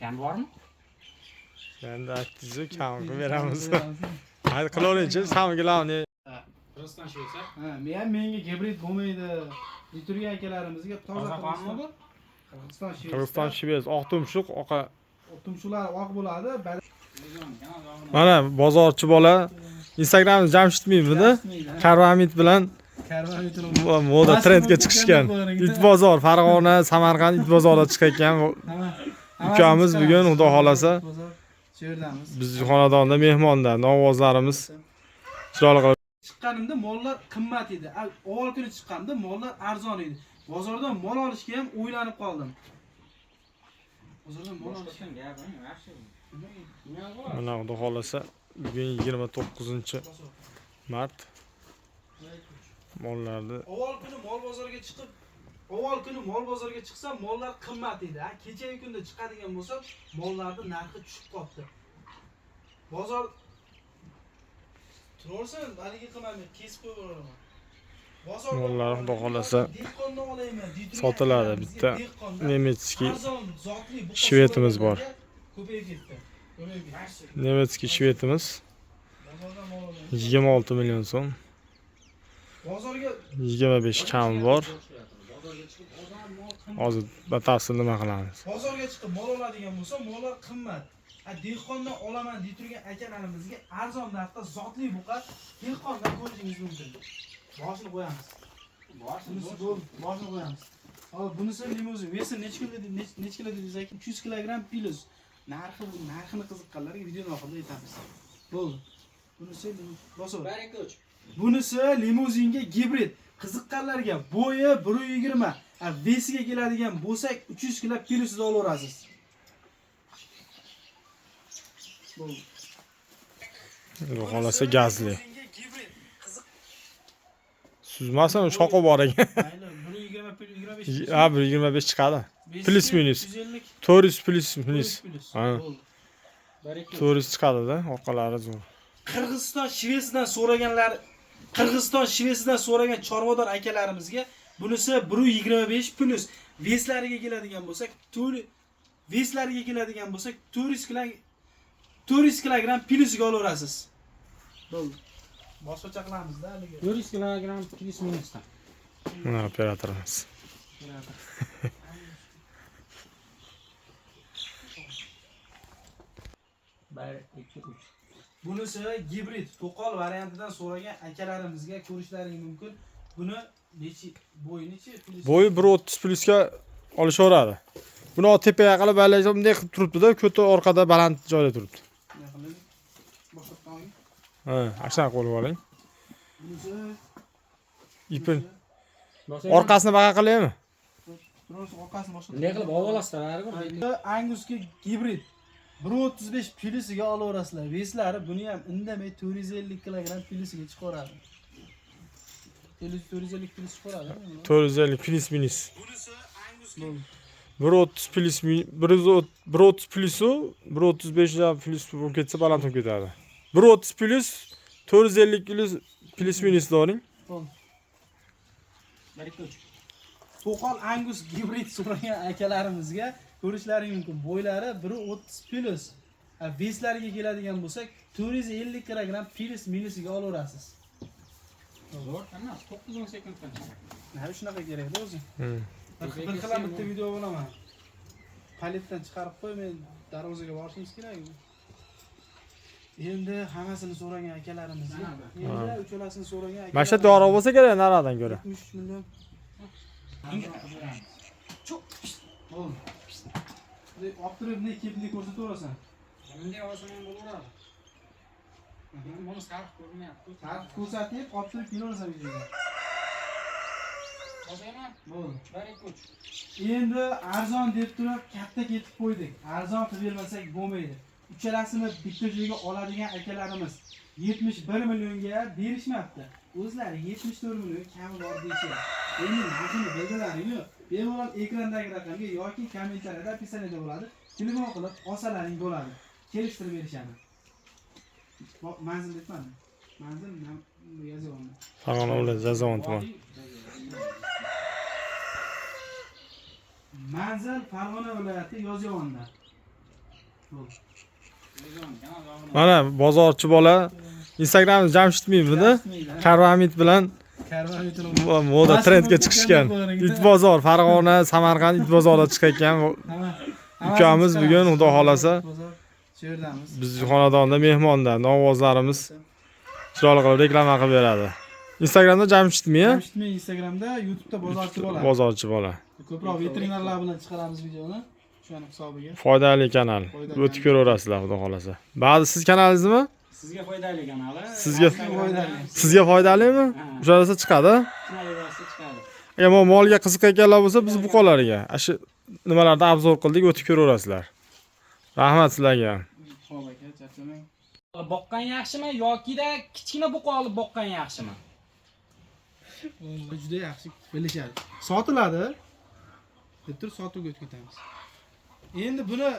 Kam bormi? Endi aytdingiz, kamga beramiz. Hadi qilaveringchi, samgilarni. Qirg'iziston shvesa. Ha, menga gibrid bo'lmaydi. Liturgiya akalarimizga toza Qozog'onmi bu? Qirg'iziston shves, oq tumshuq, oqa. Tumshuqlar oq bo'ladi. Mana bozorchi bola Instagramda Jamshidmiydi, Karvamid bilan moda trendga chiqishgan. It bozor, Farg'ona, Samarqand it bozorida chiqayotgan ukamiz bugun xudo xolasa bizning xonadonda mehmonda novvozlarimiz chiroyli qilib chiqqanimda mollar qimmat edi. Avval kuni chiqqanimda mollar arzon edi. Bozordan mol olishga ham o'ylanib qoldim. Bozordan mol olishga yaxshi. mana xudo xolasa bugun 29-mart. Mollarni Avval kuni mol bozoriga chiqsam mollar qimmat edi. Kechagi kunda chiqadigan bo'lsa, mollarning narxi tushib qoldi. Bozor turarsan, haligi qilmayman, kesib qo'yib yuboraman. mollar xudo xolasa sotiladi. Bitta nemetskiy shvetimiz bor. Ko'payib ketdi. Nemetskiy shvetimiz 26 million so'm. Bozorga 25 kam bor. Hozir batafsil nima qilamiz? Bozorga chiqib mol oladigan bo'lsa, mollar qimmat. Dehqondan olaman deb turgan akalarimizga arzon narxda zotli buqa dehqondan ko'rishingiz mumkin. Boshini qo'yamiz. Boshini qo'yamiz. Hop, bunisi limuzin. Vesi necha kilo dedingiz aka? 300 kilogramm plus. Narxini qiziqqanlarga videoni oxirida aytamiz. Bo'ldi. Bunisi limuzinga gibrid. Qiziqqanlarga bo'yi 120, vesiga keladigan bo'lsak 300 kg plyusida olaverasiz. Bo'ldi. Bu xolasa gazli. Suzmasin, shoqi bor ekan. Mayli, 120 Ha, 125 chiqadi. Plus minus. 400 plus minus. Ha. 400 chiqadi-da, orqalari zo'r. Qirg'iziston Shvesidan so'ragan chorvador akalarimizga bunisi 125 plus veslariga keladigan bo'lsak, 400 kilogramm plyusiga olaverasiz. Bo'ldi. Boshqacha qilamiz-da haligi. 400 kilogramm plus minusdan. Mana operatorimiz. Bunisi gibrid, to'qol variantidan so'ragan akalarimizga ko'rishlaring mumkin. Buni bo'yi Bo'yi 130 plusga olishaveradi. Buni tepaga qilib balaysa bunday qilib turibdi-da, ko'ta orqada baland joyda turibdi. Ha, ashana qo'yib oling. Ipin orqasini baqa qilaymi? Orqasini boshqa. Bunday qilib ovolasizlar, baribir. Angusga gibrid 135 plyusiga olaverasizlar. Veslari buni ham indamay 450 kilogramm plyusiga chiqaradi. 450 plyus chiqaradi. 450 plus minus. Bunisi Angusga 130 plus 130 plusu 135 da plus bo'lib ketsa baland bo'lib ketadi. 130 plus 450 plus minus doring. To'qol Angus gibrid so'ragan akalarimizga ko'rishlaring mumkin. Bo'ylari 130 plus. Veslariga keladigan bo'lsak 450 kilogramm plus minusiga olaverasiz. Zo'r emas, 9 sekunddan chiqadi. Nima shunaqa kerak-da o'zi? Bir xil bitta video bo'laman. Paletdan chiqarib qo'y, men darvozaga borishimiz kerak. Endi hammasini so'ragan akalarimizga. Endi ucholasini so'ragan akalarimizga. Mana shu dori bo'lsa kerak naradan ko'ra. 73 million. Bo'ldi. Optiribni kepni ko'rsataverasan. Bunday olsam ham bo'laveradi. Buni sarf ko'rmayapti. Sarf ko'rsatib, optirib kelaversan videoga. Boshayman. Bo'ldi. Barikuch. Endi arzon deb turib katta ketib qo'ydik. Arzon qilib bermasak bo'lmaydi. Uchalasini bitta joyga oladigan akalarimiz 71 millionga berishmabdi. O'zlari 74 million kami bor deyishadi. Endi narxini bildilaring-ku. Bemalol ekrandagi raqamga yoki kommentariyada pissanida bo'ladi. Telefon qilib olsalaring bo'ladi. Kelishtirib berishadi. Manzil aytmadim. Manzil yozyapman. Farg'ona viloyati Jazavon tuman. Manzil Farg'ona viloyati Yozyovonda. Mana bozorchi bola Instagramda Jamshidmiydi. Karvamid bilan moda trendga chiqishgan. It bozor, Farg'ona, Samarqand it bozorida chiqayotgan ukamiz bugun xudo xolasa shu yerdamiz. bizning xonadonda mehmonda novvozlarimiz chiroyli qilib reklama qilib beradi. Instagramda Jamshidmi? Jamshidmi Instagramda, YouTube'da bozorchi bola. Bozorchi bola. Ko'proq veterinarlar bilan chiqaramiz videoni. O'shaning hisobiga. Foydali kanal. O'tib ko'raverasizlar xudo xolasa. Ba'zi siz kanalingizmi? Sizga foydali kanali. Sizga foydalimi? O'shalasa chiqadi. Agar molga qiziqayotganlar bo'lsa, biz buqalarga shu nimalarda obzor qildik, o'tib ko'raverasizlar. Rahmat sizlarga. Xo'p aka, charchamang. Boqqan yaxshimi yoki-da kichkina buqa olib boqqan yaxshimi? Juda yaxshi bilishadi. Sotiladi. Deb turib sotuvga o'tib ketamiz. Endi buni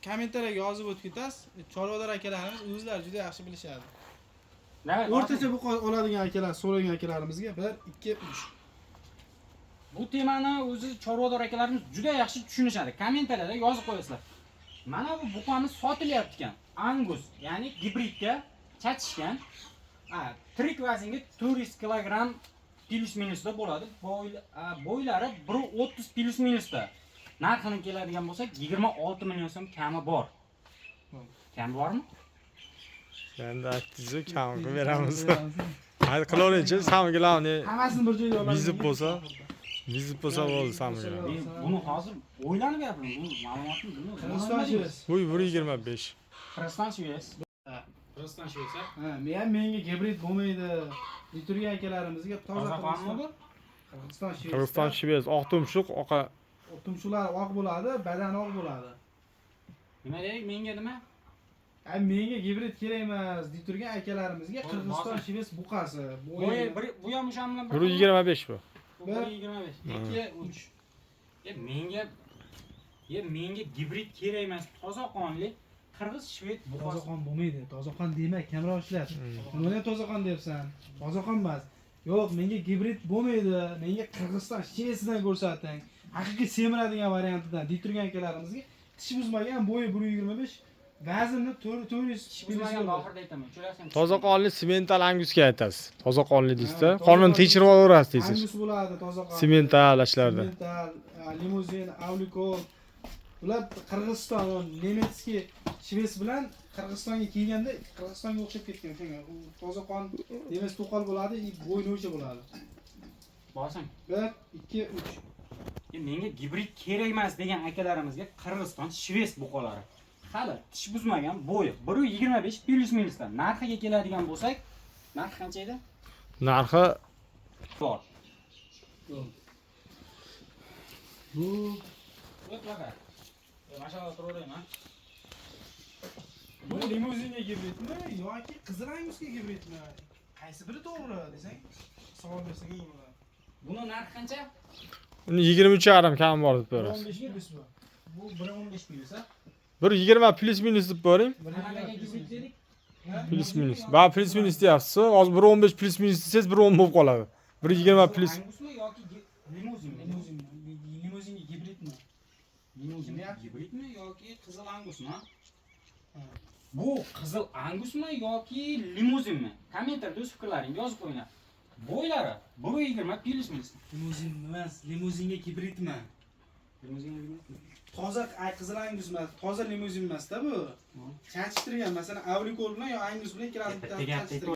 kommentariyaga yozib o'tib ketasiz. Chorvador akalarimiz o'zlari juda yaxshi bilishadi. O'rtacha buqa oladigan akalar, so'ragan akalarimizga 1, 2, 3. Bu temani o'zi chorvador akalarimiz juda yaxshi tushunishadi. Kommentariyada yozib qo'yasizlar. Mana bu buqamiz sotilyapti ekan. Angus, ya'ni gibridga chachishgan. Tirik vaznga 400 kilogramm plus minusda bo'ladi. Bo'ylari 1.30 plus minusda. Narxini keladigan bo'lsak 26 million so'm kami bor. Kami bormi? Endi aytdingiz, kam qilib beramiz. Haydi qilavering-chi, samgilarni Hammasini bir joyga olamiz. vizib bo'lsa bo'ldi samgilar. Buni hozir o'ylanib gapiring. Bu ma'lumotni Qirg'iziston Bu 1.25. Qirg'iziston shivs. Qirg'iziston shivs. menga gibrid bo'lmaydi. Liturgiya akalarimizga toza Qirg'iziston. Qirg'iziston shivs, oq tumshuq, oqa tumshuqlar oq bo'ladi, badani oq bo'ladi. Nima deylik, menga nima? Menga gibrid kerak emas. Liturgiya akalarimizga Qirg'iziston shivs buqasi. Bu ham o'sha bilan 1.25 bu. 1.25. 2, 3. Menga gibrid kerak emas, toza qonli qirg'iz shved buqasi. Tozaxon bo'lmaydi. Tozaxon dema, kamroq ishlat. Nima tozaxon deyapsan? Tozaxon emas. Yo'q, menga gibrid bo'lmaydi. Menga Qirg'iziston shvesidan ko'rsating. Haqiqiy semiradigan variantidan Liturgiya akalarimizga tish buzmagan, bo'yi 1.25, vazni 400 buzmagan oxirida aytaman. Toza qonli semental angusga aytasiz. Toza qonli deysizda, qonun tekshirib olaverasiz deysiz. Angus bo'ladi, tozaxon. Semental ashlarda. Semental, limuzin, avlikol. Ular Qirg'iziston, nemetskiy shves bilan Qirg'izistonga kelganda Qirg'izistonga o'xshab ketgan. Shunga tozaxon demas to'qol bo'ladi, bo'yni o'sha bo'ladi. Borsang. 1, 2, 3. Menga gibrid kerak emas degan akalarimizga Qirg'iziston shves buqalari. Hali tish buzmagan, bo'yi 1.25 plus minusdan. Narxiga keladigan bo'lsak, narxi qancha edi? Narxi bor. Bu o'tlaga. Mashallah turaverayman. bu limuzinga gibridmi yoki qizil angusga gibridmi? Qaysi biri to'g'ri desang, savol bersak bo'ladi. Buni narxi qancha? uni 23.5 kam bor deb berasiz. 15 plus bu. Bu 1.15 plus, ha? 1.20 plus minus deb bering. Qanaqaga gibrid dedik? Plus minus. Ba plus minus deyapsiz. Hozir 1.15 plus minus desangiz 1.10 bo'lib qoladi. 1.20 plus. Angusmi yoki limuzinmi? Limuzinga gibridmi? Limuzin gibridmi yoki qizil angusmi? Bu qizil angusmi yoki limuzinmi? Kommentarda o'z fikrlaringizni yozib qo'yinglar. Bo'ylari 1.20 plus minus. Limuzin emas, limuzinga gibridmi? Limuzinga gibridmi? Toza qizil angus emas, toza limuzin emas-da bu. Chachishtirgan, masalan, avlikol bilan yo angus bilan ikkalasi bitta chachishtirgan.